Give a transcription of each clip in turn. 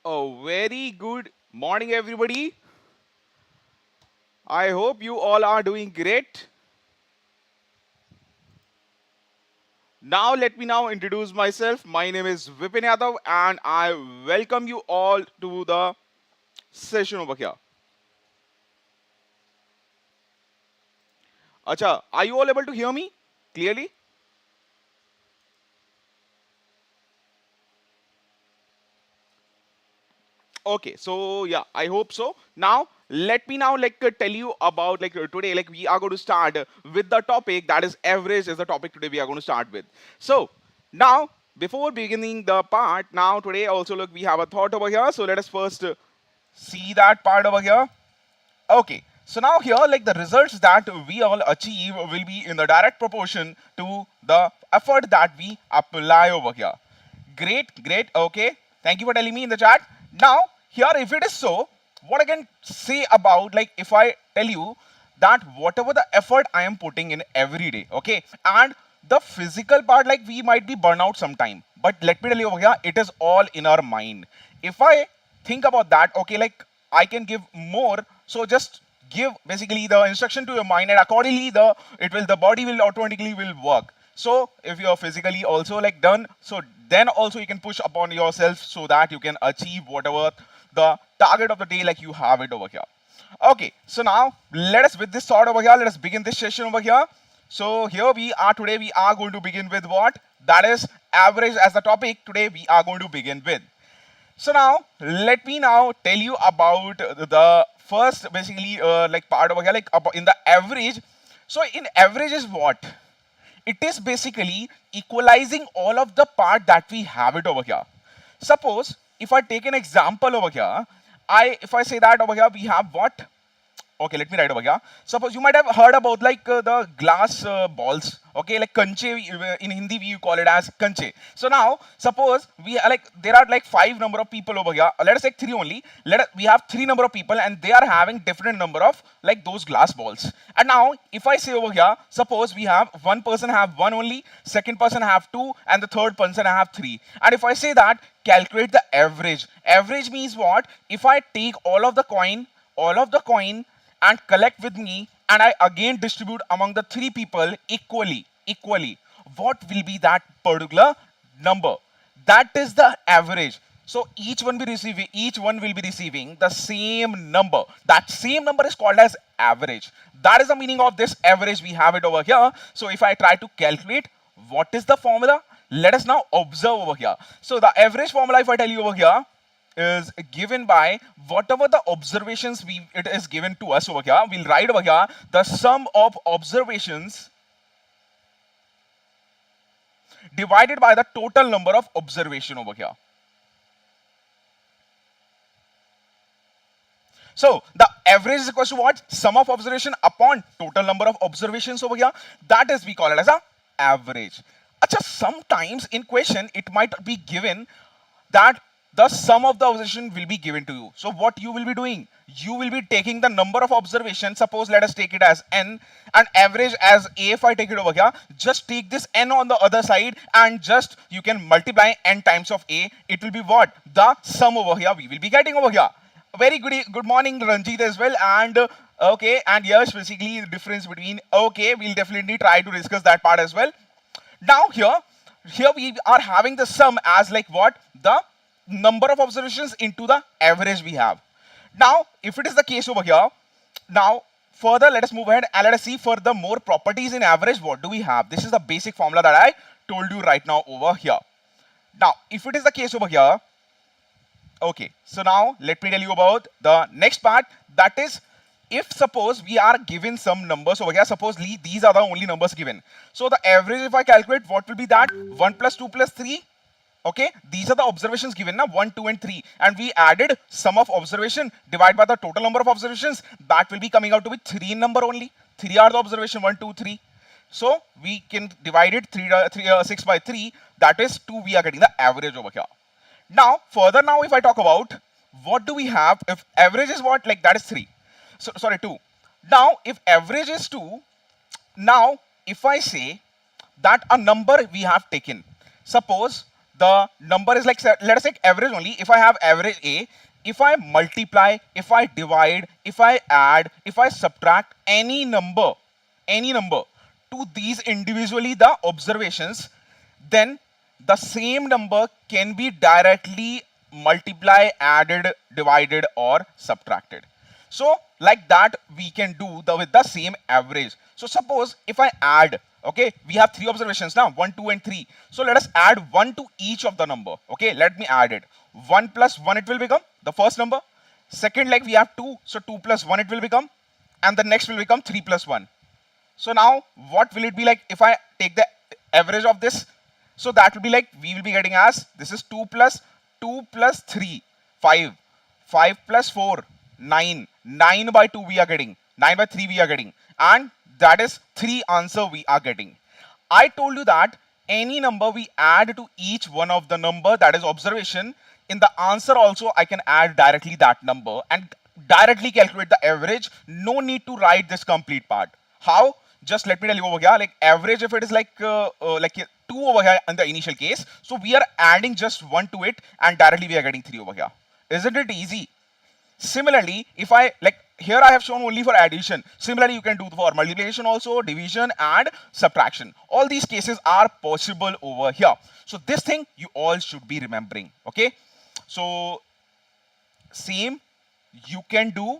A very good morning, everybody. I hope you all are doing great. Now, let me now introduce myself. My name is Vipin Yadav, and I welcome you all to the session over here. Acha, are you all able to hear me clearly? Okay, so yeah, I hope so. Now, let me now tell you about today we are going to start with the topic that is average is the topic today we are going to start with. So now, before beginning the part, now today also look we have a thought over here. So let us first see that part over here. Okay, so now here the results that we all achieve will be in the direct proportion to the effort that we apply over here. Great, great. Okay, thank you for telling me in the chat. Now here, if it is so, what I can say about if I tell you that whatever the effort I am putting in every day, okay, and the physical part we might be burnout sometime, but let me tell you over here, it is all in our mind. If I think about that, okay, I can give more, so just give basically the instruction to your mind, and accordingly the body will automatically will work. So if you are physically also done, so then also you can push upon yourself so that you can achieve whatever the target of the day you have it over here. Okay, so now let us with this thought over here, let us begin this session over here. So here we are today, we are going to begin with what? That is average as the topic today we are going to begin with. So now let me now tell you about the first basically part over here in the average. So in average is what? It is basically equalizing all of the part that we have it over here. Suppose if I take an example over here, if I say that over here we have what? Okay, let me write over here. Suppose you might have heard about the glass balls. Okay, like kanche in Hindi we call it as kanche. So now suppose we are there are five number of people over here. Let us take three only. We have three number of people and they are having different number of those glass balls. And now if I say over here, suppose we have one person have one only, second person have two, and the third person have three. And if I say that calculate the average. Average means what? If I take all of the coin and collect with me and I again distribute among the three people equally, what will be that particular number? That is the average. So each one will be receiving the same number. That same number is called as average. That is the meaning of this average. We have it over here. So if I try to calculate, what is the formula? Let us now observe over here. So the average formula, if I tell you over here, is given by whatever the observations it is given to us over here. We'll write over here the sum of observations divided by the total number of observation over here. So the average is equal to what? Sum of observation upon total number of observations over here. That is we call it as a average. Achha, sometimes in question it might be given that the sum of the observation will be given to you. So what you will be doing? You will be taking the number of observations. Suppose let us take it as n and average as a. If I take it over here, just take this n on the other side and just you can multiply n times of a. It will be what? The sum over here we will be getting over here. Very good morning Ranjit as well, and okay, and yes, basically the difference between, okay, we'll definitely try to discuss that part as well. Now here we are having the sum as what? The number of observations into the average we have. Now if it is the case over here, now further let us move ahead and let us see for the more properties in average. What do we have? This is the basic formula that I told you right now over here. Now if it is the case over here, okay, so now let me tell you about the next part. That is, if suppose we are given some numbers over here, suppose these are the only numbers given. So the average, if I calculate, what will be that? 1 plus 2 plus 3. Okay, these are the observations given now, 1, 2 and 3, and we added sum of observation divided by the total number of observations. That will be coming out to be 3 in number only. 3 are the observation, 1, 2, 3. So we can divide it 6 by 3. That is 2. We are getting the average over here. Now further, now if I talk about what do we have, if average is what, that is 3. So sorry, 2. Now if average is 2, now if I say that a number we have taken, suppose the number is like, let us take average only. If I have average A, if I multiply, if I divide, if I add, if I subtract any number to these individually the observations, then the same number can be directly multiplied, added, divided, or subtracted. So like that we can do with the same average. So suppose if I add, okay, we have three observations now, 1, 2, and 3. So let us add 1 to each of the number. Okay, let me add it. 1 plus 1 it will become the first number. Second, like we have 2, so 2 plus 1 it will become, and the next will become 3 plus 1. So now what will it be like if I take the average of this? So that will be like, we will be getting as, this is 2 plus 3, 5. 5 plus 4, 9. 9 by 2 we are getting. 9 by 3 we are getting. And that is 3 answer we are getting. I told you that any number we add to each one of the number, that is observation, in the answer also I can add directly that number and directly calculate the average. No need to write this complete part. How? Just let me tell you over here, like average, if it is like 2 over here in the initial case, so we are adding just 1 to it and directly we are getting 3 over here. Isn't it easy? Similarly, if I, like here I have shown only for addition. Similarly, you can do for multiplication also, division and subtraction. All these cases are possible over here. So this thing you all should be remembering, okay? So same you can do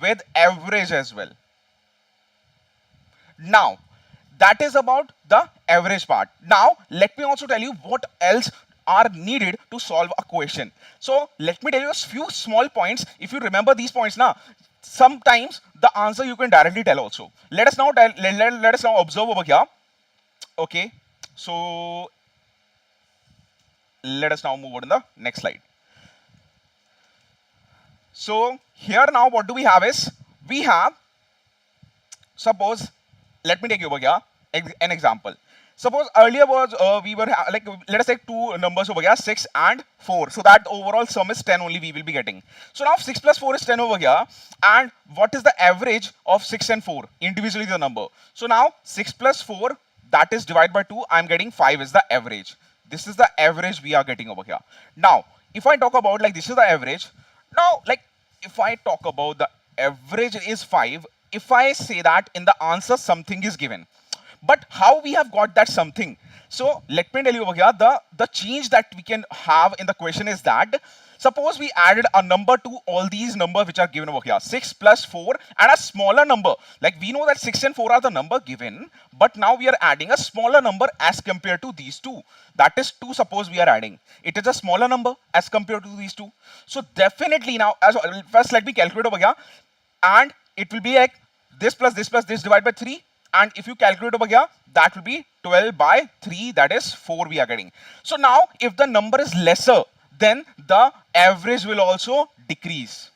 with average as well. Now, that is about the average part. Now, let me also tell you what else are needed to solve a question. So, let me tell you a few small points. If you remember these points now, sometimes the answer you can directly tell also. Let us now observe over here. Okay, so let us now move on to the next slide. So here now what do we have is, we have, suppose, let me take you over here an example. Suppose earlier was we were like, let us take two numbers over here, 6 and 4. So that overall sum is 10 only we will be getting. So now 6 plus 4 is 10 over here. And what is the average of 6 and 4? Individually the number. So now 6 plus 4, that is divided by 2. I'm getting 5 is the average. This is the average we are getting over here. Now, if I talk about like this is the average. Now, like if I talk about the average is 5, if I say that in the answer something is given. But how we have got that something? So let me tell you over here, the change that we can have in the question is that, suppose we added a number to all these numbers which are given over here, 6 plus 4 and a smaller number. Like we know that 6 and 4 are the number given, but now we are adding a smaller number as compared to these two. That is 2, suppose we are adding. It is a smaller number as compared to these two. So definitely now, first let me calculate over here. And it will be like this plus this divided by 3. And if you calculate over here, that will be 12 by 3, that is 4 we are getting. So now, if the number is lesser, then the average will also decrease.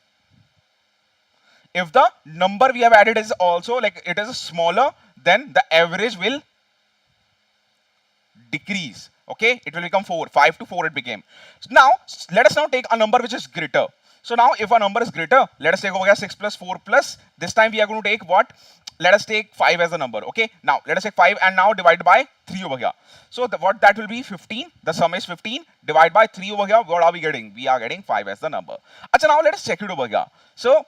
If the number we have added is also like it is smaller, then the average will decrease. Okay, it will become 4. 5 to 4 it became. So now, let us now take a number which is greater. So now, if a number is greater, let us take over here 6 plus 4 plus, this time we are going to take what? Let us take 5 as a number. Okay, now let us take 5 and now divide by 3 over here. So what that will be 15. The sum is 15. Divide by 3 over here. What are we getting? We are getting 5 as the number. Achha, now let us check it over here. So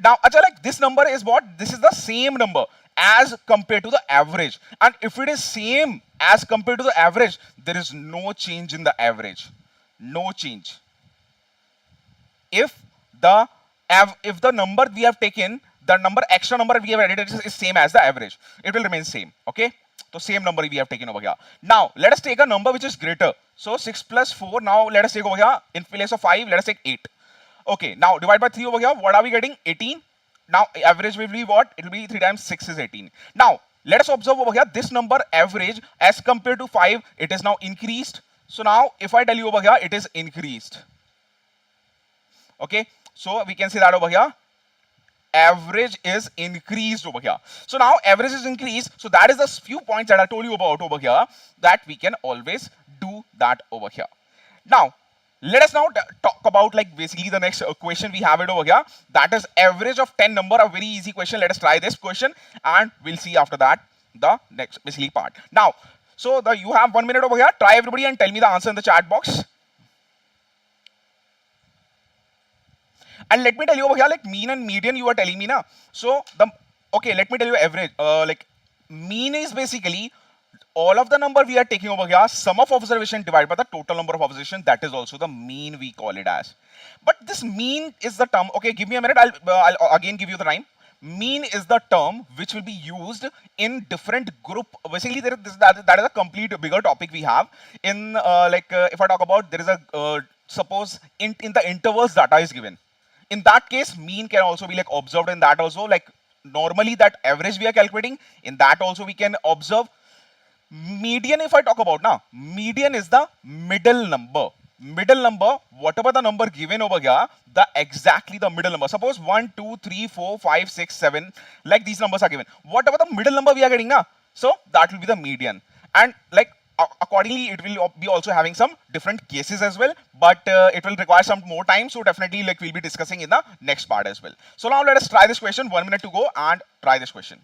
now, achha, like this number is what? This is the same number as compared to the average. And if it is same as compared to the average, there is no change in the average. No change. If the number we have taken, the extra number we have added is same as the average, it will remain same. Okay, so same number we have taken over here. Now let us take a number which is greater. So 6 plus 4, now let us take over here, in place of 5 let us take 8. Okay, now divide by 3 over here. What are we getting? 18. Now average will be what? It will be 3 times 6 is 18. Now let us observe over here, this number average as compared to 5, it is now increased. So now if I tell you over here, it is increased. Okay, so we can see that over here, average is increased over here. So now average is increased. So that is the few points that I told you about over here, that we can always do that over here. Now let us now talk about like basically the next question we have it over here. That is average of 10 number, a very easy question. Let us try this question and we'll see after that the next basically part. Now So you have 1 minute over here. Try everybody and tell me the answer in the chat box. And let me tell you over here, like mean and median, you are telling me now. So okay, let me tell you average. Like mean is basically all of the number we are taking over here, sum of observation divided by the total number of observation. That is also the mean, we call it as. But this mean is the term. Okay, give me a minute. I'll again give you the rhyme. Mean is the term which will be used in different group. Basically, that is a complete bigger topic we have. In if I talk about, there is a suppose in the intervals data is given. In that case, mean can also be like observed in that also. Like normally that average we are calculating, in that also we can observe. Median, if I talk about now, median is the middle number. Middle number, whatever the number given over here, the exactly the middle number. Suppose 1, 2, 3, 4, 5, 6, 7, like these numbers are given. Whatever the middle number we are getting now, so that will be the median. And like accordingly, it will be also having some different cases as well, but it will require some more time. So definitely, like we'll be discussing in the next part as well. So now let us try this question. 1 minute to go and try this question.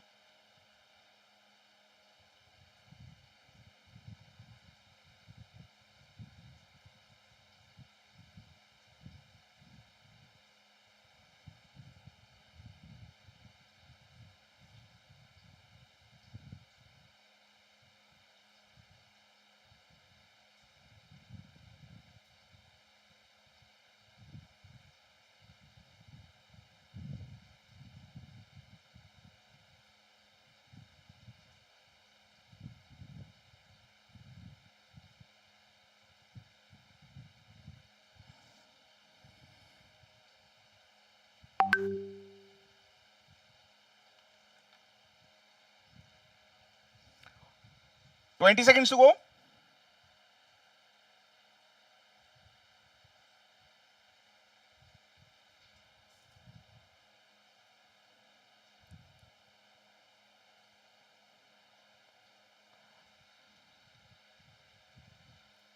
20 seconds to go.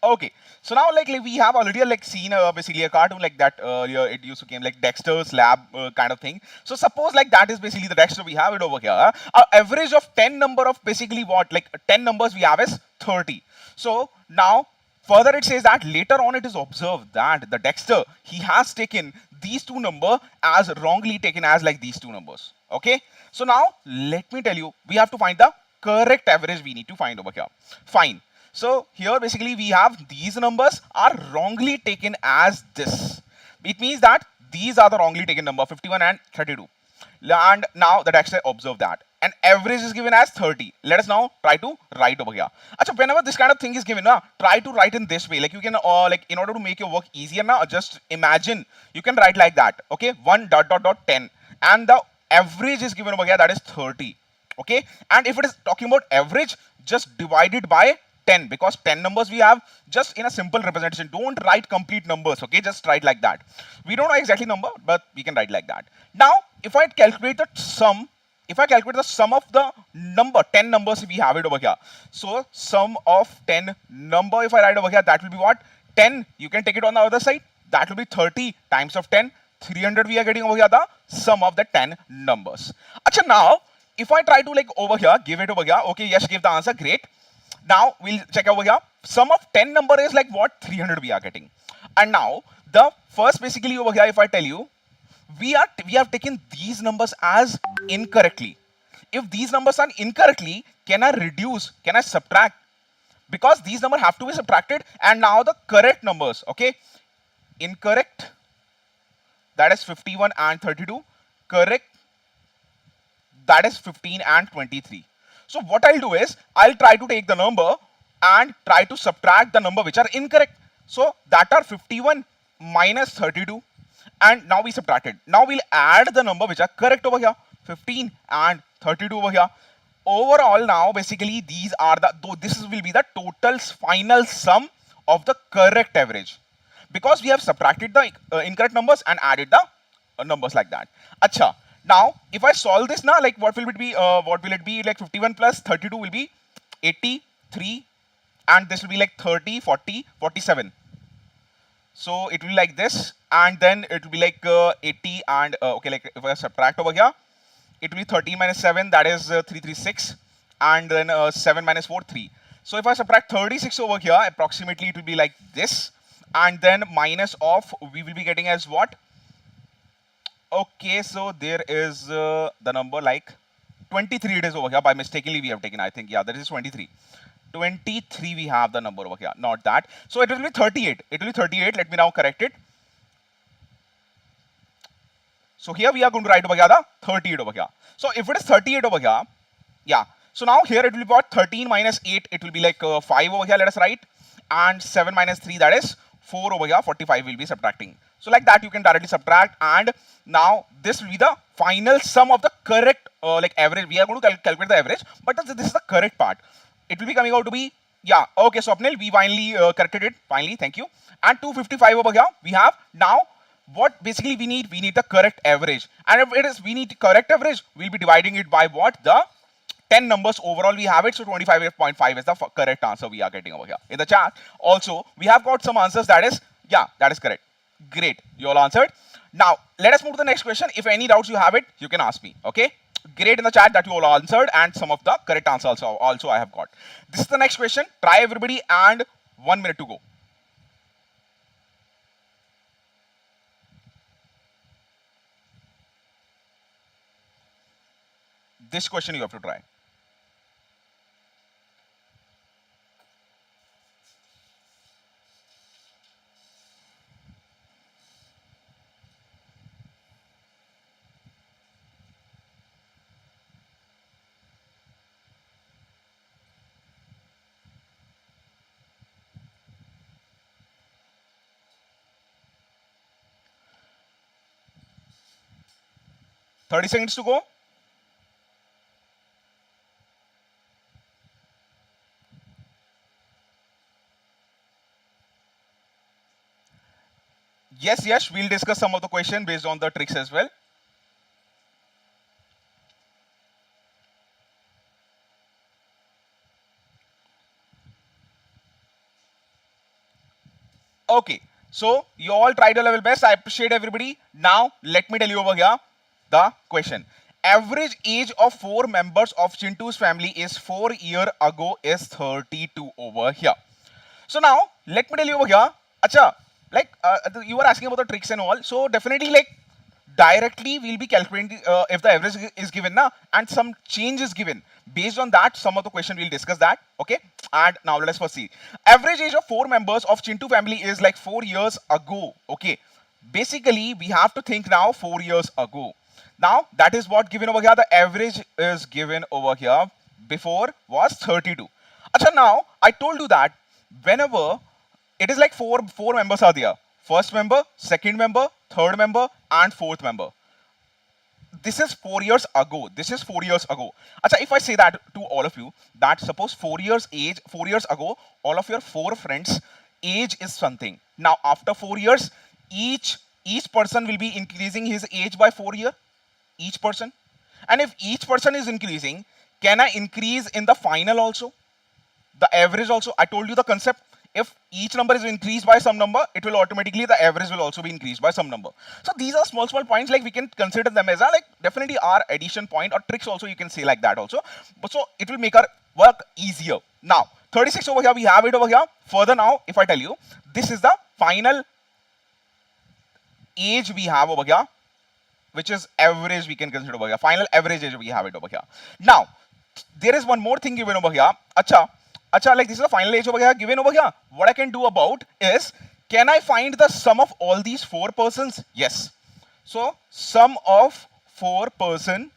Okay, so now like we have already like seen basically a cartoon like that earlier. It used to came like Dexter's Lab kind of thing. So suppose like that is basically the Dexter, we have it over here. Our average of 10 number of basically what, like 10 numbers we have is 30. So now further it says that later on it is observed that the Dexter, he has taken these two number as wrongly taken as like these two numbers. Okay, so now let me tell you, we have to find the correct average we need to find over here. Fine. So here basically we have these numbers are wrongly taken as this. It means that these are the wrongly taken number 51 and 32. And now the Dexter observe that. And average is given as 30. Let us now try to write over here. Achha, whenever this kind of thing is given, try to write in this way. Like you can, like in order to make your work easier now, just imagine you can write like that. Okay, 1 dot dot dot 10. And the average is given over here, that is 30. Okay, and if it is talking about average, just divide it by 10, because 10 numbers we have, just in a simple representation. Don't write complete numbers, okay? Just write like that. We don't know exactly number, but we can write like that. Now, if I calculate the sum, if I calculate the sum of the number, 10 numbers we have it over here. So, sum of 10 number, if I write over here, that will be what? 10, you can take it on the other side. That will be 30 times of 10. 300 we are getting over here, the sum of the 10 numbers. Achha, now, if I try to like over here, give it over here. Okay, yes, give the answer, great. Now we'll check over here. Sum of 10 number is like what? 300 we are getting. And now the first basically over here, if I tell you, we have taken these numbers as incorrectly. If these numbers are incorrectly, can I reduce? Can I subtract? Because these numbers have to be subtracted. And now the correct numbers, okay? Incorrect, that is 51 and 32. Correct, that is 15 and 23. So what I'll do is, I'll try to take the number and try to subtract the number which are incorrect. So that are 51 minus 32. And now we subtracted. Now we'll add the number which are correct over here. 15 and 32 over here. Overall now basically these are the, this will be the total final sum of the correct average. Because we have subtracted the incorrect numbers and added the numbers like that. Acha. Now, if I solve this now, like what will it be? What will it be? Like 51 plus 32 will be 83, and this will be like 30, 40, 47. So it will be like this, and then it will be like 80 and okay, like if I subtract over here, it will be 30 minus 7, that is 336, and then 7 minus 4, 3. So if I subtract 36 over here, approximately it will be like this. And then minus of, we will be getting as what? Okay, so there is the number like 23 it is over here. By mistakenly we have taken, I think, yeah, that is 23. 23 we have the number over here, not that. So it will be 38. It will be 38. Let me now correct it. So here we are going to write over here the 38 over here. So if it is 38 over here, yeah. So now here it will be about 13 minus 8. It will be like 5 over here, let us write. And 7 minus 3, that is 4 over here. 45 will be subtracting. So like that you can directly subtract. And now this will be the final sum of the correct like average. We are going to calculate the average. But this is the correct part. It will be coming out to be, yeah, okay, Swapnil, we finally corrected it. Finally, thank you. And 255 over here we have. Now what basically we need the correct average. And if it is we need correct average, we'll be dividing it by what? The 10 numbers overall we have it. So 25.5 is the correct answer we are getting over here. In the chat also we have got some answers, that is, yeah, that is correct. Great, you all answered. Now let us move to the next question. If any doubts you have it, you can ask me. Okay, great, in the chat that you all answered, and some of the correct answers also I have got. This is the next question. Try everybody, and 1 minute to go. This question you have to try. Thirty seconds to go. Yes, we'll discuss some of the question based on the tricks as well. Okay, so you all tried your level best. I appreciate everybody. Now let me tell you over here the question. Average age of 4 members of Chintu's family is 4 years ago is 32 over here. So now let me tell you over here. Acha, like you were asking about the tricks and all. So definitely like directly we'll be calculating if the average is given now and some change is given. Based on that, some of the question we'll discuss that. Okay. And now let us first see. Average age of 4 members of Chintu family is like 4 years ago. Okay. Basically, we have to think now 4 years ago. Now that is what given over here. The average is given over here. Before was 32. Acha, now I told you that whenever it is like four members are there. First member, second member, third member, and fourth member. This is 4 years ago. This is 4 years ago. Achha, if I say that to all of you, that suppose 4 years ago, all of your 4 friends age is something. Now after 4 years, each person will be increasing his age by 4 years. Each person. And if each person is increasing, can I increase in the final also? The average also? I told you the concept. If each number is increased by some number, it will automatically, the average will also be increased by some number. So these are small points, like we can consider them as a, like definitely our addition point or tricks also, you can say like that also. But so it will make our work easier. Now 36 over here, we have it over here. Further now, if I tell you, this is the final age we have over here, which is average we can consider over here. Final average age we have it over here. Now there is one more thing given over here. Acha, like this is the final age over here given over here. What I can do about is, can I find the sum of all these 4 persons? Yes. So sum of 4 person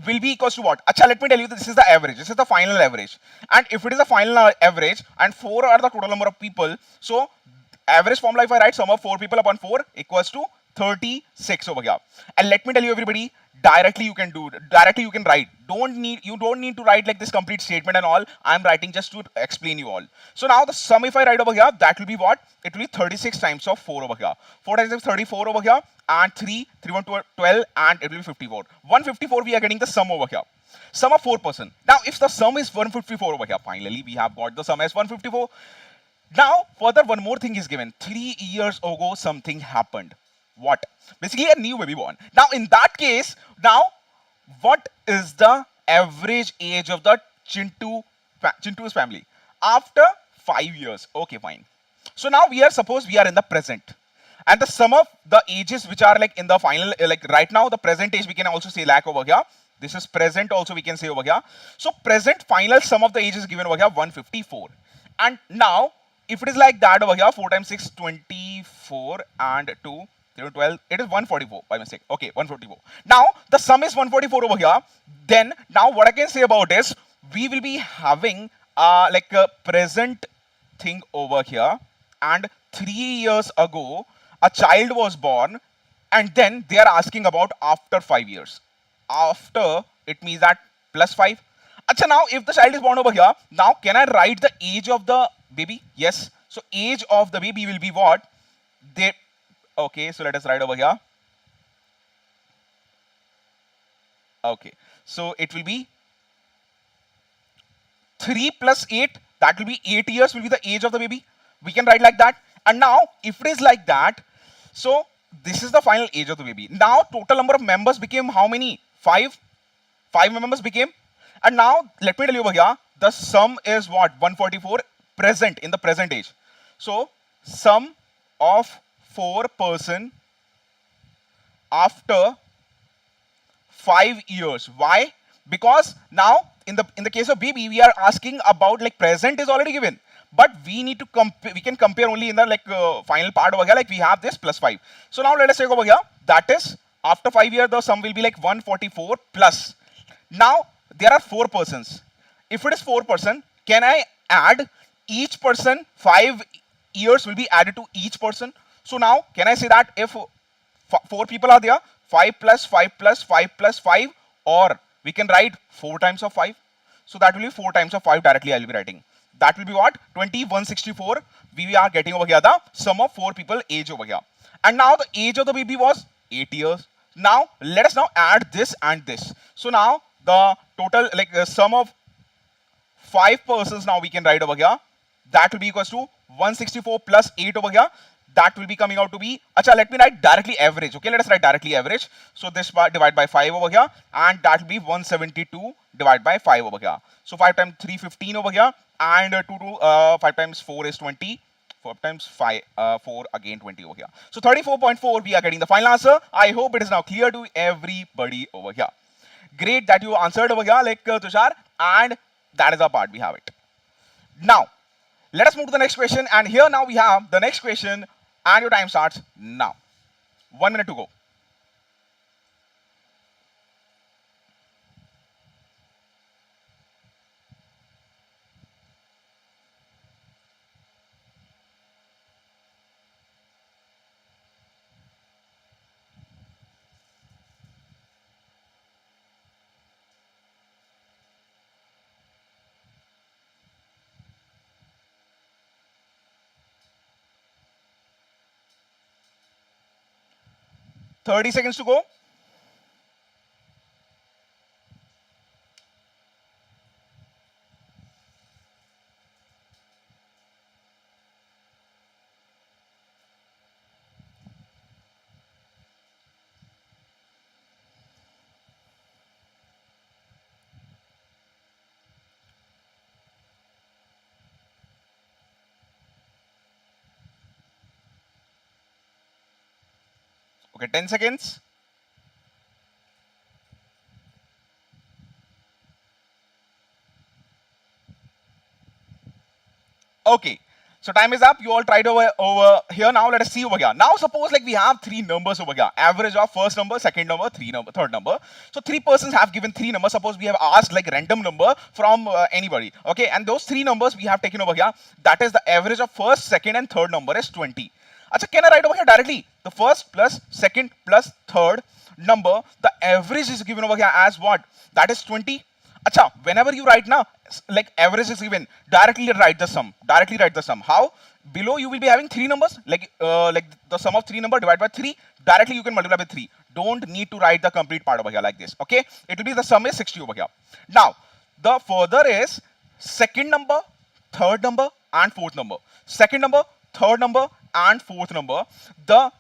will be equals to what? Acha, let me tell you, this is the average. This is the final average. And if it is the final average and 4 are the total number of people, so average formula, if I write sum of 4 people upon 4 equals to 36 over here. And let me tell you everybody, directly you can write. You don't need to write like this complete statement and all. I'm writing just to explain you all. So now the sum, if I write over here, that will be what? It will be 36 times of 4 over here. 4 times 34 over here, and 3 1 12, and it will be 54. 154 we are getting the sum over here. Sum of 4 person. Now if the sum is 154 over here, finally we have got the sum as 154. Now further one more thing is given. 3 years ago something happened. What? Basically a new baby born. Now in that case, now what is the average age of the Chintu Chintu's family. After 5 years. Okay, fine. So now suppose we are in the present. And the sum of the ages which are like in the final, like right now, the present age we can also say like over here. This is present also we can say over here. So present final sum of the ages given over here 154. And now if it is like that over here, 4 times 6, 24 and 2, 12, it is 144 by mistake. Okay, 144. Now the sum is 144 over here. Then now what I can say about is we will be having like a present thing over here, and 3 years ago a child was born, and then they are asking about after 5 years. After, it means that plus 5. Acha, now if the child is born over here, now can I write the age of the baby? Yes. So age of the baby will be what? They, okay, so let us write over here. Okay, so it will be 3 plus 8, that will be 8 years will be the age of the baby. We can write like that. And now if it is like that, so this is the final age of the baby. Now total number of members became how many? 5. 5 members became. And now let me tell you over here, the sum is what? 144 present, in the present age. So sum of 4 person after 5 years. Why? Because now in the case of baby, we are asking about like present is already given, but we need to compare. We can compare only in the like final part over here. Like we have this plus 5. So now let us take over here. That is after 5 years, the sum will be like 144 plus. Now there are 4 persons. If it is 4 person, can I add each person? 5 years will be added to each person. So now can I say that if 4 people are there, 5 plus 5 plus 5 plus 5, or we can write 4 times of 5. So that will be 4 times of 5 directly I will be writing. That will be what? 2164. We are getting over here the sum of 4 people age over here. And now the age of the baby was 8 years. Now let us now add this and this. So now the total like sum of 5 persons now we can write over here. That will be equals to 164 plus 8 over here. That will be coming out to be, acha, let me write directly average. Okay, let us write directly average. So this part divide by 5 over here, and that will be 172 divided by 5 over here. So 5 times 3, 15 over here, and 5 times 4 is 20. 4 times 5, 4 again 20 over here. So 34.4 we are getting the final answer. I hope it is now clear to everybody over here. Great that you answered over here like Tushar, and that is our part, we have it. Now, let us move to the next question, and here now we have the next question, and your time starts now. 1 minute to go. Thirty seconds to go. Okay, 10 seconds. Okay, so time is up. You all tried over here. Now let us see over here. Now suppose like we have 3 numbers over here. Average of first number, second number, third number. So 3 persons have given 3 numbers. Suppose we have asked like random number from anybody. Okay, and those 3 numbers we have taken over here. That is the average of first, second, and third number is 20. Achha, can I write over here directly? The first plus second plus third number, the average is given over here as what? That is 20. Acha, whenever you write now, like average is given, directly write the sum. Directly write the sum. How? Below you will be having 3 numbers, like the sum of 3 number divided by 3. Directly you can multiply by 3. Don't need to write the complete part over here like this. Okay? It will be the sum is 60 over here. Now, the further is second number, third number, and fourth number. Second number, third number, and fourth number, the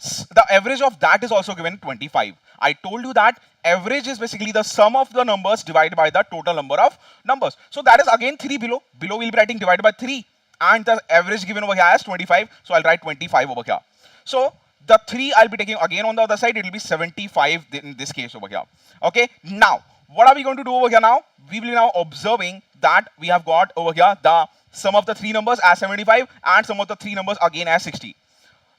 average of that is also given 25. I told you that average is basically the sum of the numbers divided by the total number of numbers. So that is again 3 below. Below we'll be writing divided by 3, and the average given over here as 25. So I'll write 25 over here. So the 3 I'll be taking again on the other side. It will be 75 in this case over here. Okay. Now what are we going to do over here now? We will be now observing that we have got over here the sum of the three numbers as 75 and sum of the three numbers again as 60.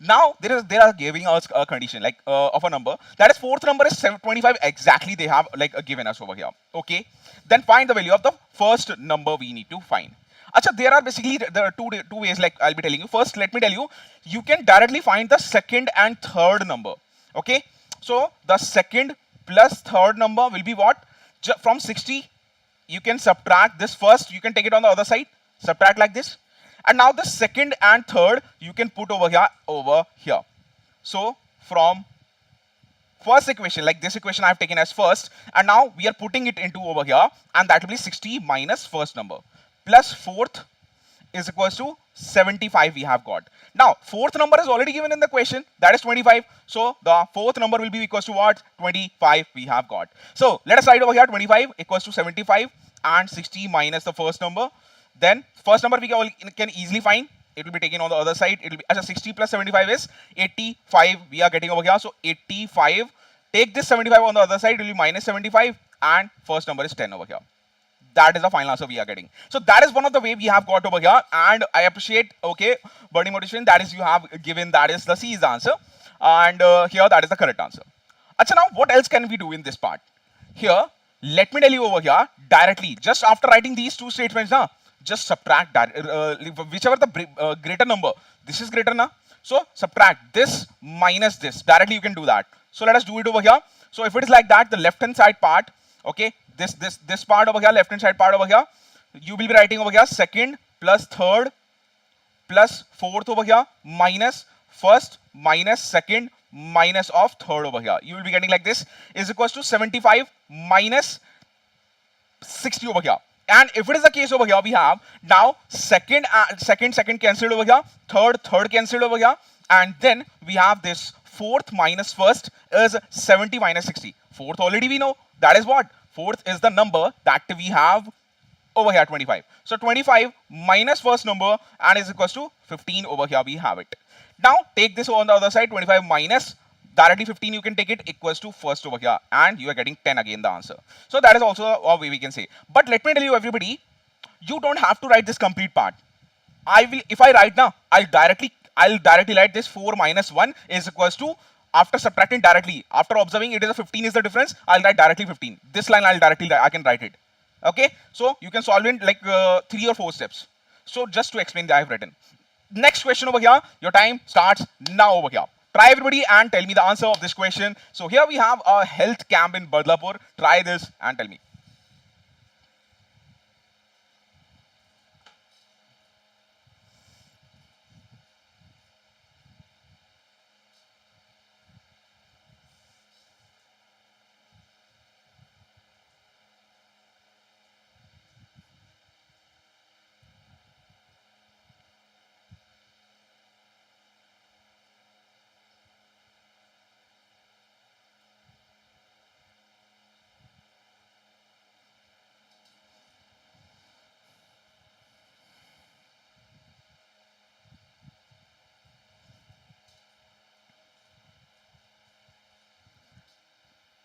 Now they are giving us a condition like of a number that is fourth number is 25 exactly. They have like given us over here. Okay, then find the value of the first number we need to find. Acha, there are basically two ways like I'll be telling you. First, let me tell you, you can directly find the second and third number. Okay, so the second plus third number will be what? From 60, you can subtract this first. You can take it on the other side, subtract like this. And now the second and third you can put over here. So from first equation, like this equation I have taken as first, and now we are putting it into over here, and that will be 60 minus first number plus fourth is equals to 75 we have got. Now fourth number is already given in the question, that is 25. So the fourth number will be equals to what? 25 we have got. So let us write over here 25 equals to 75 and 60 minus the first number. Then first number we can easily find. It will be taken on the other side. It will be as a 60 plus 75 is 85 we are getting over here. So 85. Take this 75 on the other side. It will be minus 75 and first number is 10 over here. That is the final answer we are getting. So that is one of the way we have got over here, and I appreciate, okay, Burning Motivation, that is you have given, that is the C is the answer, and here that is the correct answer. Achha, now what else can we do in this part? Here, let me tell you over here directly, just after writing these two statements, now just subtract that, whichever the greater number, this is greater now, so subtract this minus this, directly you can do that. So let us do it over here. So if it is like that, the left hand side part, okay, this part over here, left hand side part over here, you will be writing over here second plus third plus fourth over here minus first minus second minus of third over here. You will be getting like this is equals to 75 minus 60 over here. And if it is the case over here, we have now second cancelled over here, third cancelled over here, and then we have this fourth minus first is 70 minus 60. Fourth already we know, that is what? Fourth is the number that we have over here, 25. So 25 minus first number and is equals to 15 over here we have it. Now take this on the other side, 25 minus directly 15 you can take it equals to first over here, and you are getting 10 again the answer. So that is also a way we can say. But let me tell you everybody, you don't have to write this complete part. If I write now, I'll directly write this 4 minus 1 is equals to, after subtracting directly, after observing it is a 15 is the difference, I'll write directly 15. This line I can write it. Okay, so you can solve it like 3 or 4 steps. So just to explain that I have written. Next question over here, your time starts now over here. Try everybody and tell me the answer of this question. So here we have a health camp in Badlapur. Try this and tell me.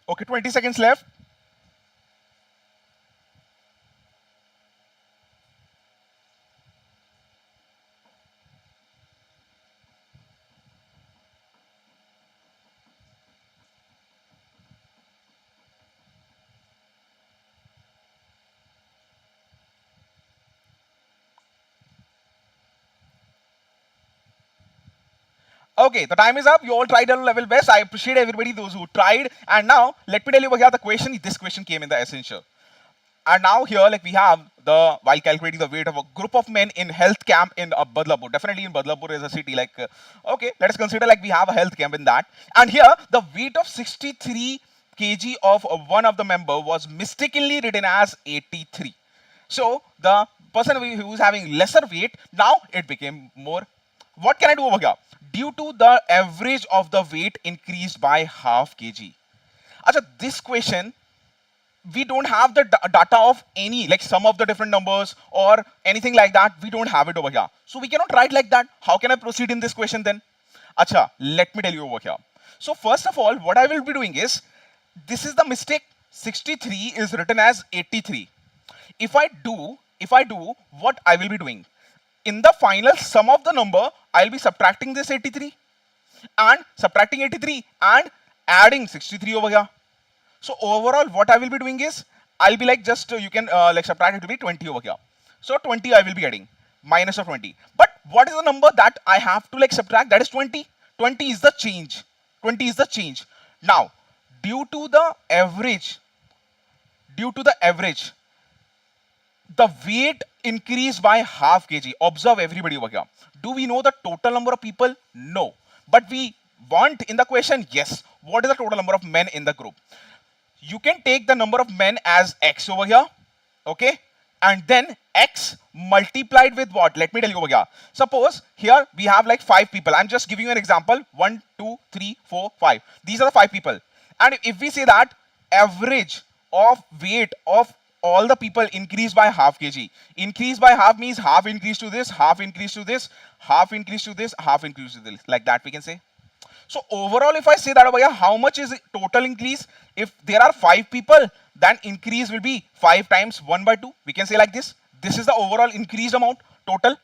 Okay, 20 seconds left. Okay, the time is up. You all tried a level best. I appreciate everybody, those who tried. And now, let me tell you over here the question. This question came in the essential. And now here, like we have while calculating the weight of a group of men in health camp in Badlapur. Definitely in Badlapur is a city. Like, okay, let us consider like we have a health camp in that. And here, the weight of 63 kg of one of the member was mistakenly written as 83. So the person who is having lesser weight, now it became more. What can I do over here? due to the average of the weight increased by half kg. Acha, this question we don't have the data of any like sum of the different numbers or anything like that. We don't have it over here, so we cannot write like that. How can I proceed in this question then? Acha, let me tell you over here. So first of all, what I will be doing is, this is the mistake. 63 is written as 83. If I do what I will be doing, in the final sum of the number, I'll be subtracting this 83 and subtracting 83 and adding 63 over here. So overall, what I will be doing is, I'll be like just you can like subtract it to be 20 over here. So 20 I will be getting minus of 20. But what is the number that I have to like subtract? That is 20. 20 is the change. 20 is the change. Now, due to the average, the weight increased by half kg. Observe everybody over here. Do we know the total number of people? No. But we want in the question, yes. What is the total number of men in the group? You can take the number of men as x over here, okay? And then x multiplied with what? Let me tell you over here. Suppose here we have like 5 people. I'm just giving you an example. 1, 2, 3, 4, 5. These are the 5 people. And if we say that average of weight of all the people increased by half kg. Increase by half means half increase to this, half increase to this, half increase to this, half increase to this. Like that we can say. So overall, if I say that over here, how much is total increase? If there are 5 people, then increase will be 5 times 1 by 2. We can say like this. This is the overall increased amount total.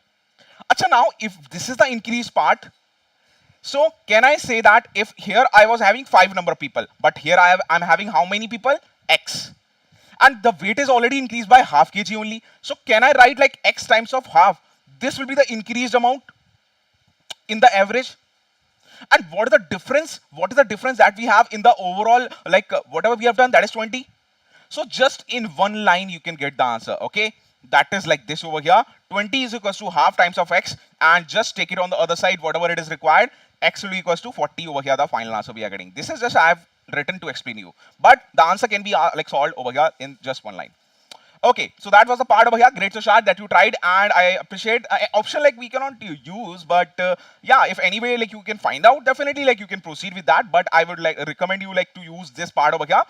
Acha, now if this is the increased part, so can I say that if here I was having 5 number of people, but here I'm having how many people? X. And the weight is already increased by half kg only. So can I write like x times of half? This will be the increased amount in the average. And what is the difference? What is the difference that we have in the overall, like whatever we have done, that is 20. So just in one line, you can get the answer, okay? That is like this over here. 20 is equals to half times of x, and just take it on the other side, whatever it is required. X will be equals to 40 over here, the final answer we are getting. This is just I have written to explain you. But the answer can be like solved over here in just one line. Okay, so that was the part over here. Great, Tushar, that you tried, and I appreciate option like we cannot use, but yeah, if anyway like you can find out, definitely like you can proceed with that. But I would like recommend you like to use this part over here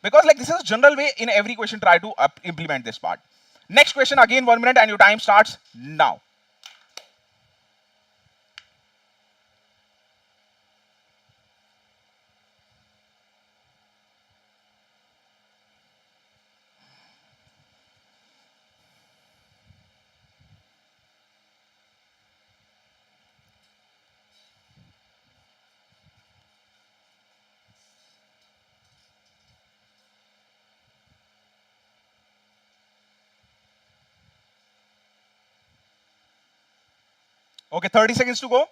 because like this is a general way in every question try to implement this part. Next question again, 1 minute, and your time starts now. Okay, 30 seconds to go.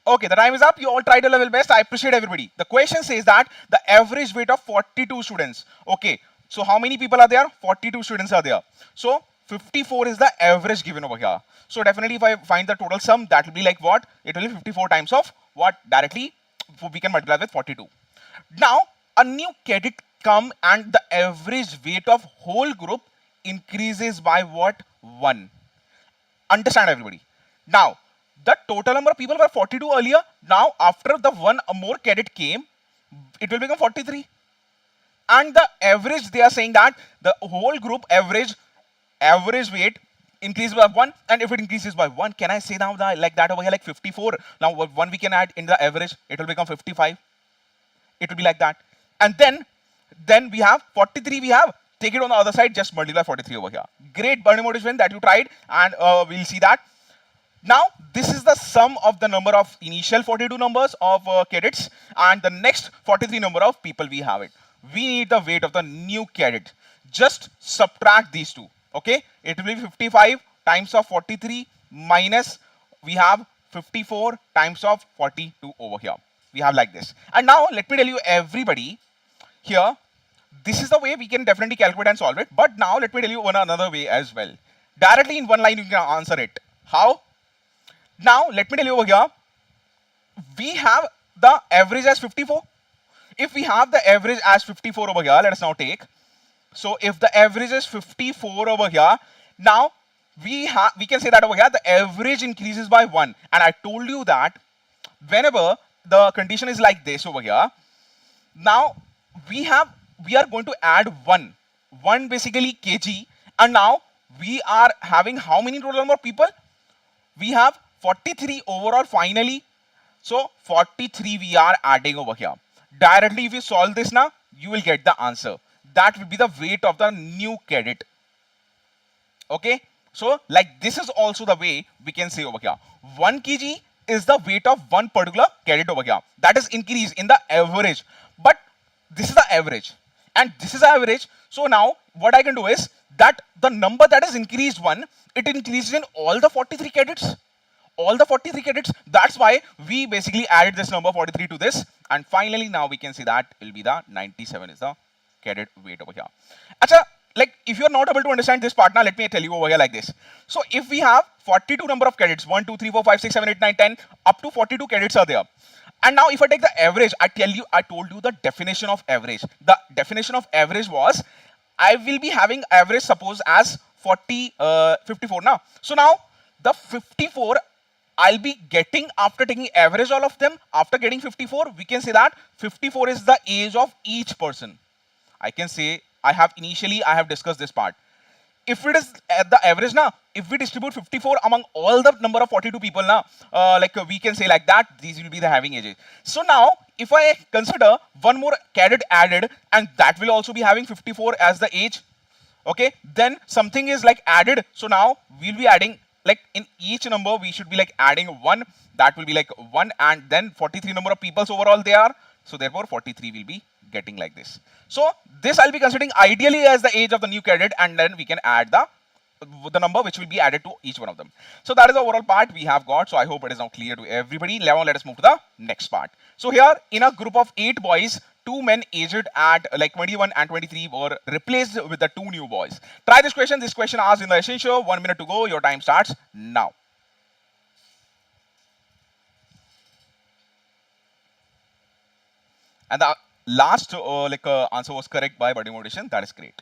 Okay, the time is up. You all tried your level best. I appreciate everybody. The question says that the average weight of 42 students. Okay, so how many people are there? 42 students are there. So 54 is the average given over here. So definitely if I find the total sum, that will be like what? It will be 54 times of what? Directly we can multiply with 42. Now a new cadet come and the average weight of whole group increases by what? 1. Understand everybody. Now the total number of people were 42 earlier. Now after the one more cadet came, it will become 43. And the average, they are saying that the whole group average weight increases by 1. And if it increases by 1, can I say now that like that over here like 54? Now 1 we can add in the average, it will become 55. It will be like that. And then we have 43 we have. Take it on the other side, just multiply 43 over here. Great burning motivation that you tried, and we'll see that. Now, this is the sum of the number of initial 42 numbers of cadets and the next 43 number of people we have it. We need the weight of the new cadet. Just subtract these two, okay? It will be 55 times of 43 minus we have 54 times of 42 over here. We have like this. And now let me tell you everybody here, this is the way we can definitely calculate and solve it. But now let me tell you one another way as well. Directly in one line you can answer it. How? Now let me tell you over here, we have the average as 54. If we have the average as 54 over here, let us now take. So if the average is 54 over here, now we can say that over here the average increases by 1. And I told you that whenever the condition is like this over here, now we are going to add 1 basically kg, and now we are having how many total number of people? We have 43 overall finally. So 43 we are adding over here. Directly if you solve this now, you will get the answer. That will be the weight of the new cadet. Okay, so like this is also the way we can say over here. 1 kg is the weight of one particular cadet over here. That is increase in the average. But this is the average and this is the average. So now what I can do is that the number that is increased 1, it increases in all the 43 cadets. All the 43 cadets. That's why we basically added this number 43 to this. And finally now we can see that it will be the 97 is the cadet weight over here. Achha, like if you're not able to understand this part now, let me tell you over here like this. So if we have 42 number of cadets, 1, 2, 3, 4, 5, 6, 7, 8, 9, 10, up to 42 cadets are there. And now if I take the average, I told you the definition of average. The definition of average was, I will be having average suppose as 54 now. So now the 54 I'll be getting after taking average all of them. After getting 54, we can say that 54 is the age of each person. I can say I have discussed this part. If it is at the average now, if we distribute 54 among all the number of 42 people now, we can say like that, these will be the having ages. So now, if I consider one more cadet added, and that will also be having 54 as the age, okay, then something is like added. So now we'll be adding, like in each number, we should be like adding 1. That will be like 1, and then 43 number of peoples overall they are. So therefore 43 will be getting like this. So this I'll be considering ideally as the age of the new cadet, and then we can add the number which will be added to each one of them. So that is the overall part we have got. So I hope it is now clear to everybody. Now let us move to the next part. So here in a group of 8 boys, 2 men aged at like 21 and 23 were replaced with the 2 new boys. Try this question. This question asked in the essential. 1 minute to go. Your time starts now. And the last answer was correct by Body Motivation. That is great.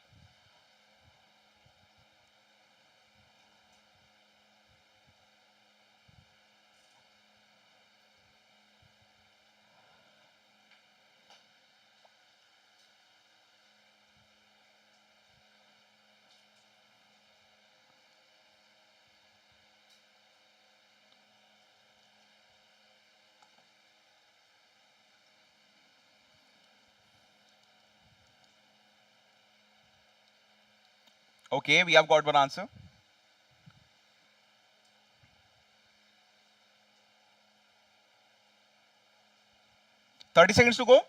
Okay, we have got one answer. "30 seconds to go."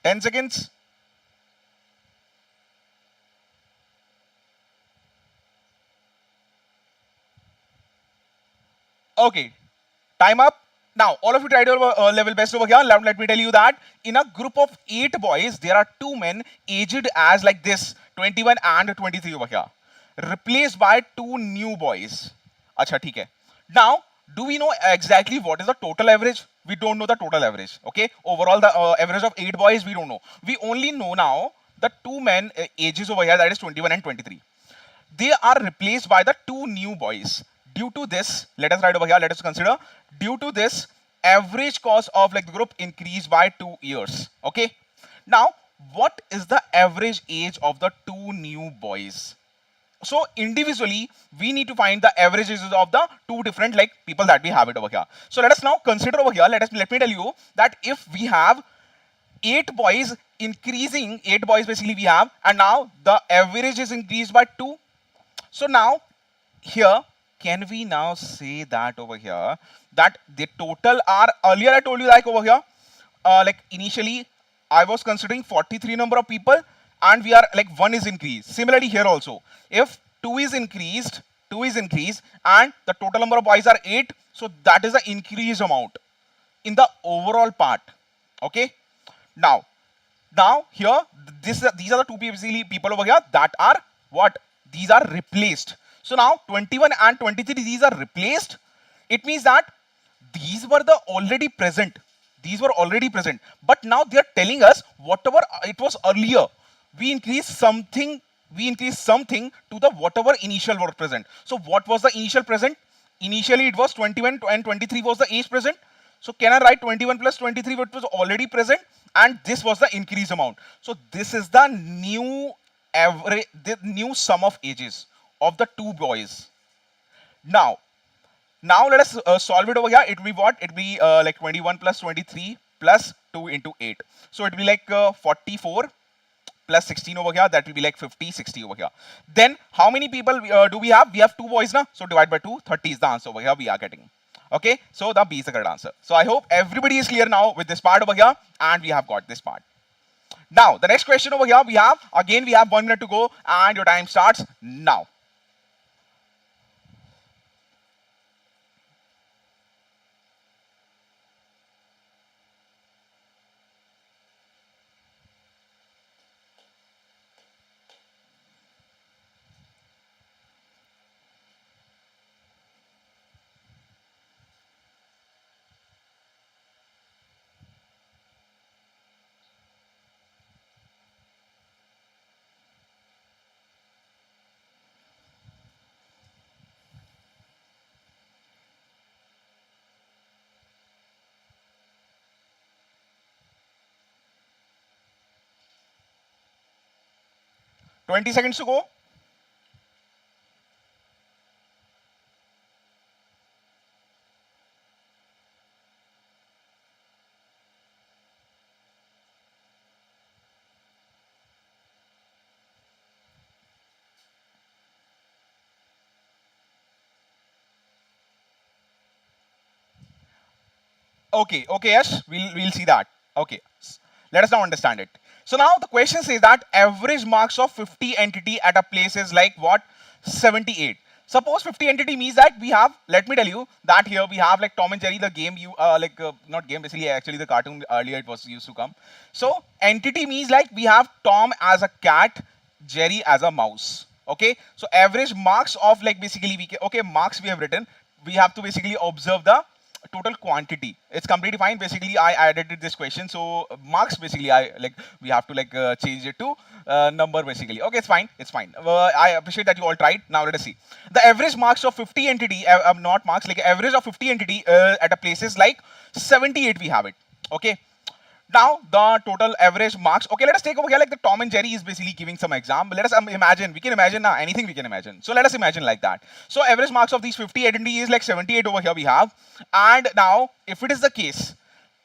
"10 seconds." Okay, time up. Now, all of you tried your level best over here. Let me tell you that in a group of 8 boys, there are 2 men aged as like this, 21 and 23 over here, replaced by 2 new boys. Acha, theek hai. Now, do we know exactly what is the total average? We don't know the total average. Okay, overall the average of 8 boys we don't know. We only know now the 2 men ages over here, that is 21 and 23. They are replaced by the 2 new boys. Due to this, let us write over here, let us consider, due to this, average cost of like the group increased by 2 years. Okay. Now, what is the average age of the 2 new boys? So individually, we need to find the averages of the 2 different like people that we have it over here. So let us now consider over here, let me tell you that if we have 8 boys increasing, 8 boys basically we have, and now the average is increased by 2. So now here, can we now say that over here that the total are, earlier I told you like over here, like initially I was considering 43 number of people and we are like 1 is increased. Similarly here also, if 2 is increased, 2 is increased and the total number of boys are 8, so that is the increased amount in the overall part. Okay. Now here, these are the two basically people over here that are what? These are replaced. So now 21 and 23, these are replaced. It means that these were the already present. These were already present. But now they are telling us whatever it was earlier, we increase something to the whatever initial were present. So what was the initial present? Initially it was 21 and 23 was the age present. So can I write 21 plus 23 which was already present, and this was the increased amount. So this is the new average, the new sum of ages of the two boys. Now let us solve it over here. It will be what? It will be like 21 plus 23 plus 2 into 8. So it will be like 44 plus 16 over here. That will be like 50, 60 over here. Then how many people do we have? We have 2 boys now. So divide by 2, 30 is the answer over here we are getting. Okay, so the B is the correct answer. So I hope everybody is clear now with this part over here, and we have got this part. Now the next question over here we have, again we have 1 minute to go and your time starts now. 20 seconds to go. Okay, yes, we'll see that. Okay, let us now understand it. So now the question says that average marks of 50 entity at a place is like what? 78. Suppose 50 entity means that we have, let me tell you that here we have like Tom and Jerry, the game, not game, basically actually the cartoon earlier it was used to come. So entity means like we have Tom as a cat, Jerry as a mouse. Okay, so average marks of like basically marks we have written, we have to basically observe the total quantity. It's completely fine. Basically, I added this question. So marks basically, we have to change it to number basically. Okay, it's fine. It's fine. I appreciate that you all tried. Now let us see. The average marks of 50 entity, not marks, like average of 50 entity at a places like 78 we have it. Okay. Now the total average marks. Okay, let us take over here like the Tom and Jerry is basically giving some example. Let us imagine. We can imagine now anything we can imagine. So let us imagine like that. So average marks of these 50 identity is like 78 over here we have. And now if it is the case,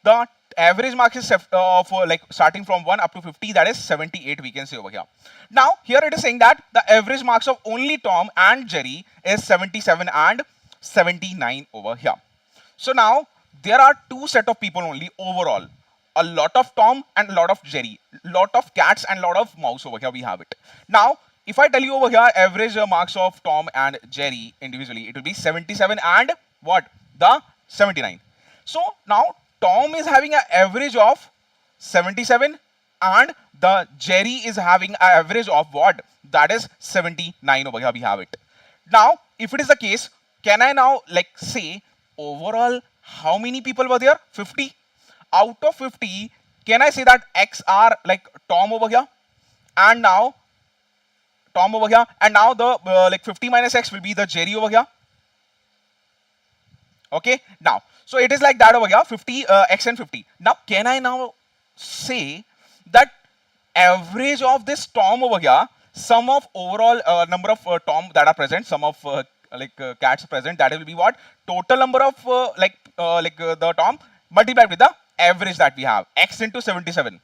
the average marks is for like starting from 1 up to 50, that is 78 we can say over here. Now here it is saying that the average marks of only Tom and Jerry is 77 and 79 over here. So now there are two set of people only overall. A lot of Tom and a lot of Jerry, lot of cats and lot of mouse over here we have it. Now if I tell you over here average marks of Tom and Jerry individually, it will be 77 and what? The 79. So now Tom is having an average of 77 and the Jerry is having an average of what? That is 79 over here we have it. Now if it is the case, can I now like say overall how many people were there? 50. Out of 50, can I say that X are like Tom over here, and now Tom over here, and now the like 50 minus X will be the Jerry over here. Okay, now so it is like that over here, 50 X and 50. Now can I now say that average of this Tom over here, sum of overall number of Tom that are present, sum of cats present, that will be what? Total number of the Tom multiplied with the average that we have, X into 77.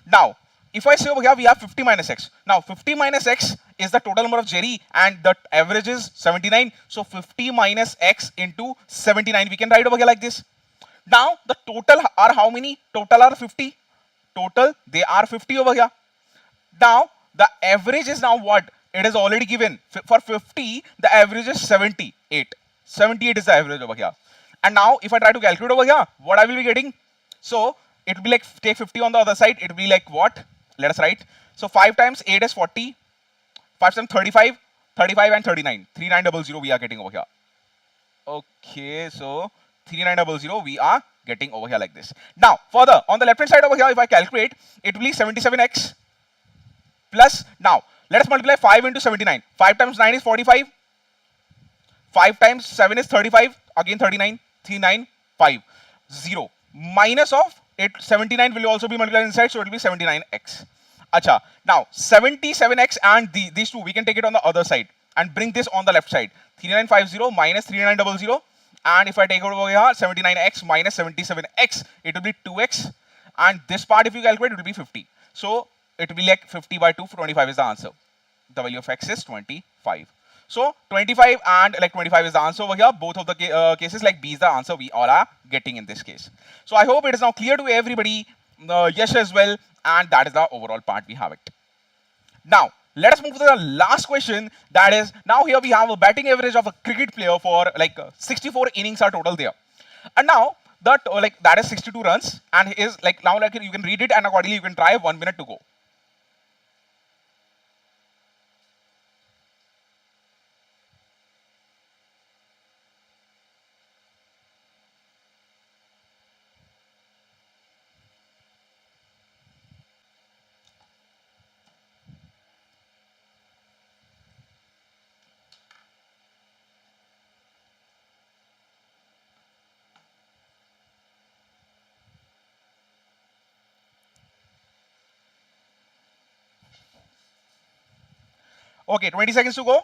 Now, if I say over here we have 50 minus x. Now 50 minus x is the total number of Jerry and the average is 79. So 50 minus x into 79. We can write over here like this. Now the total are how many? Total are 50. Total they are 50 over here. Now the average is now what? It is already given. For 50, the average is 78. 78 is the average over here. And now if I try to calculate over here, what I will be getting? So it will be like, take 50 on the other side, it will be like what? Let us write. So 5 times 8 is 40. 5 times 35, 35 and 39. 3900 we are getting over here. Okay, so 3900 we are getting over here like this. Now further on the left hand side over here, if I calculate, it will be 77x plus, now let us multiply 5 into 79. 5 times 9 is 45. 5 times 7 is 35. Again 39. 395. 0. Minus of it, 79 will also be multiplied inside, so it will be 79x. Acha. Now 77x and these two, we can take it on the other side and bring this on the left side. 3950 minus 3900. And if I take it over here, 79x minus 77x, it will be 2x. And this part, if you calculate, it will be 50. So it will be like 50 by 2, 25 is the answer. The value of x is 25. So 25 and like 25 is the answer over here. Both of the cases, like B is the answer we all are getting in this case. So I hope it is now clear to everybody. Yes as well. And that is the overall part we have it. Now let us move to the last question. That is, now here we have a batting average of a cricket player for like 64 innings are total there. And now that that is 62 runs, and is like, now like you can read it and accordingly you can try. 1 minute to go. Okay, 20 seconds to go.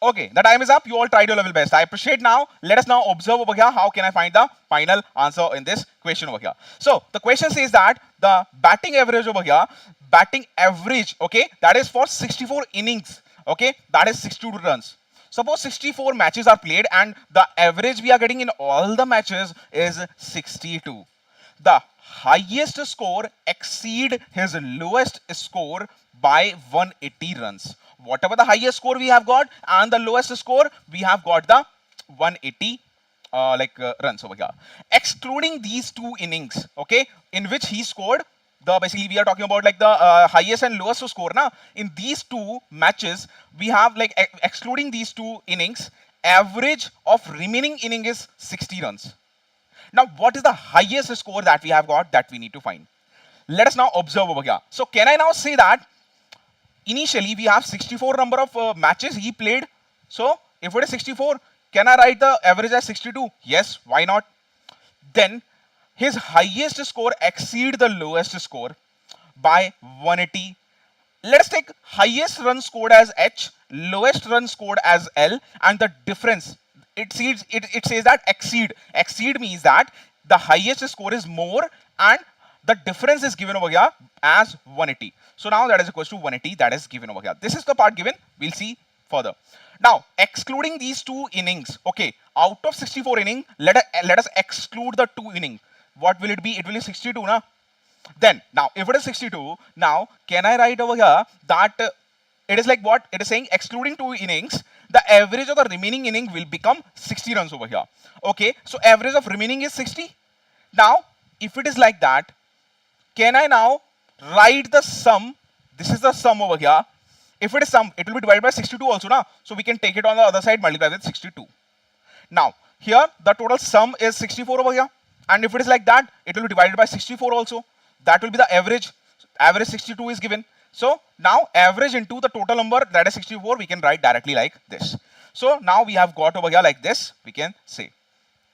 Okay, the time is up. You all tried your level best. I appreciate. Now let us now observe over here. How can I find the final answer in this question over here? So the question says that the batting average over here, batting average, okay, that is for 64 innings, okay, that is 62 runs. Suppose 64 matches are played and the average we are getting in all the matches is 62. The highest score exceed his lowest score by 180 runs. Whatever the highest score we have got and the lowest score, we have got the 180 runs over here. Excluding these two innings, okay, in which he scored the, basically we are talking about like the highest and lowest score. Now in these two matches, we have like excluding these two innings, average of remaining inning is 60 runs. Now what is the highest score that we have got that we need to find? Let us now observe over here. So can I now say that initially we have 64 number of matches he played. So if it is 64, can I write the average as 62? Yes, why not? Then his highest score exceed the lowest score by 180. Let's take highest run scored as H, lowest run scored as L, and the difference. It says that exceed. Exceed means that the highest score is more and the difference is given over here as 180. So now that is equal to 180, that is given over here. This is the part given. We'll see further. Now, excluding these two innings, okay, out of 64 innings, let us exclude the two innings. What will it be? It will be 62, na? Then, now, if it is 62, now, can I write over here that it is like what? It is saying excluding two innings, the average of the remaining inning will become 60 runs over here. Okay, so average of remaining is 60. Now, if it is like that, can I now write the sum? This is the sum over here. If it is sum, it will be divided by 62 also, na? So we can take it on the other side, multiply with 62. Now, here the total sum is 64 over here. And if it is like that, it will be divided by 64 also. That will be the average. Average 62 is given. So now average into the total number, that is 64, we can write directly like this. So now we have got over here like this, we can say.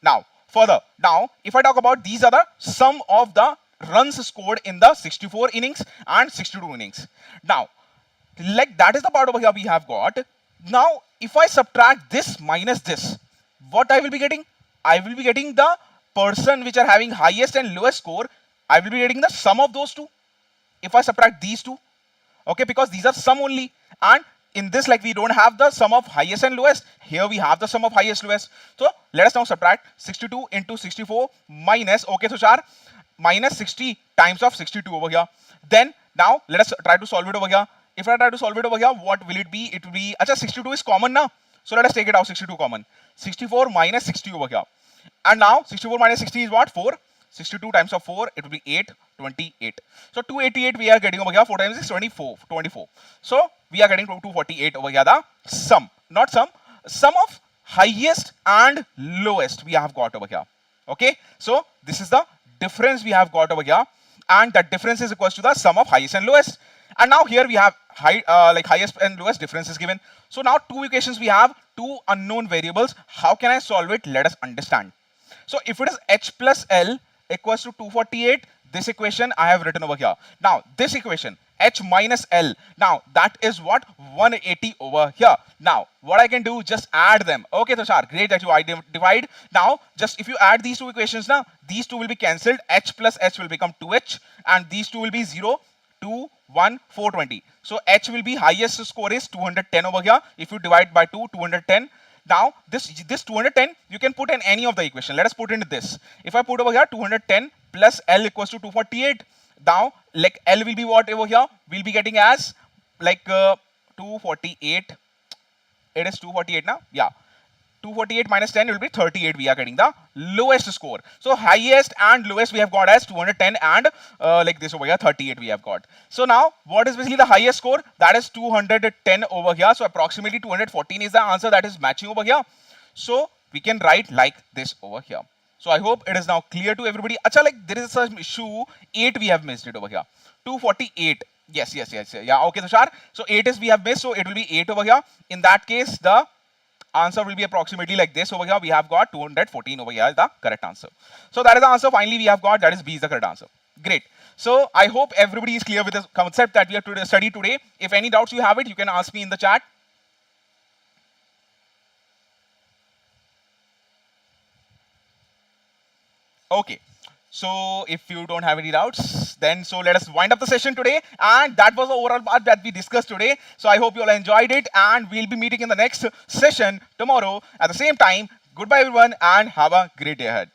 Now further, now if I talk about, these are the sum of the runs scored in the 64 innings and 62 innings. Now like that is the part over here we have got. Now if I subtract this minus this, what I will be getting? I will be getting the person which are having highest and lowest score. I will be getting the sum of those two if I subtract these two. Okay, because these are sum only, and in this, like, we don't have the sum of highest and lowest. Here we have the sum of highest lowest. So let us now subtract 62 into 64 minus, okay Tushar, minus 60 times of 62 over here. Then now let us try to solve it over here. If I try to solve it over here, what will it be? It will be, acha, 62 is common now, so let us take it out. 62 common, 64 minus 60 over here, and now 64 minus 60 is what? 4. 62 times of 4, it will be 8, 28. So 288 we are getting over here. 4 times is 24. So we are getting 248 over here, the sum, not sum, sum of highest and lowest we have got over here. Okay, so this is the difference we have got over here, and that difference is equals to the sum of highest and lowest. And now here we have like highest and lowest difference is given. So now two equations we have, two unknown variables. How can I solve it? Let us understand. So if it is h plus l equals to 248, this equation I have written over here. Now this equation h minus l, now that is what? 180 over here. Now what I can do, just add them. Okay Tushar, great that you divide. Now just if you add these two equations, now these two will be cancelled. H plus h will become 2h, and these two will be 0, 2, 1, 420. So h will be, highest score is 210 over here. If you divide by 2, 210. Now this 210 you can put in any of the equation. Let us put into this. If I put over here 210 plus L equals to 248. Now like L will be what over here? We'll be getting as like 248. It is 248 now. Yeah. 248 minus 10 will be 38. We are getting the lowest score. So highest and lowest we have got as 210 and like this over here 38 we have got. So now what is basically the highest score? That is 210 over here. So approximately 214 is the answer that is matching over here. So we can write like this over here. So I hope it is now clear to everybody. Acha, like there is some issue. 8 we have missed it over here. 248. Yes. Yeah. Okay, Tushar. So 8 is we have missed. So it will be 8 over here. In that case, the answer will be approximately like this over here. We have got 214 over here is the correct answer. So that is the answer finally we have got, that is B is the correct answer. Great. So I hope everybody is clear with the concept that we have to study today. If any doubts you have it, you can ask me in the chat. Okay. So if you don't have any doubts, then so let us wind up the session today. And that was the overall part that we discussed today. So I hope you all enjoyed it, and we'll be meeting in the next session tomorrow at the same time. Goodbye everyone, and have a great day ahead.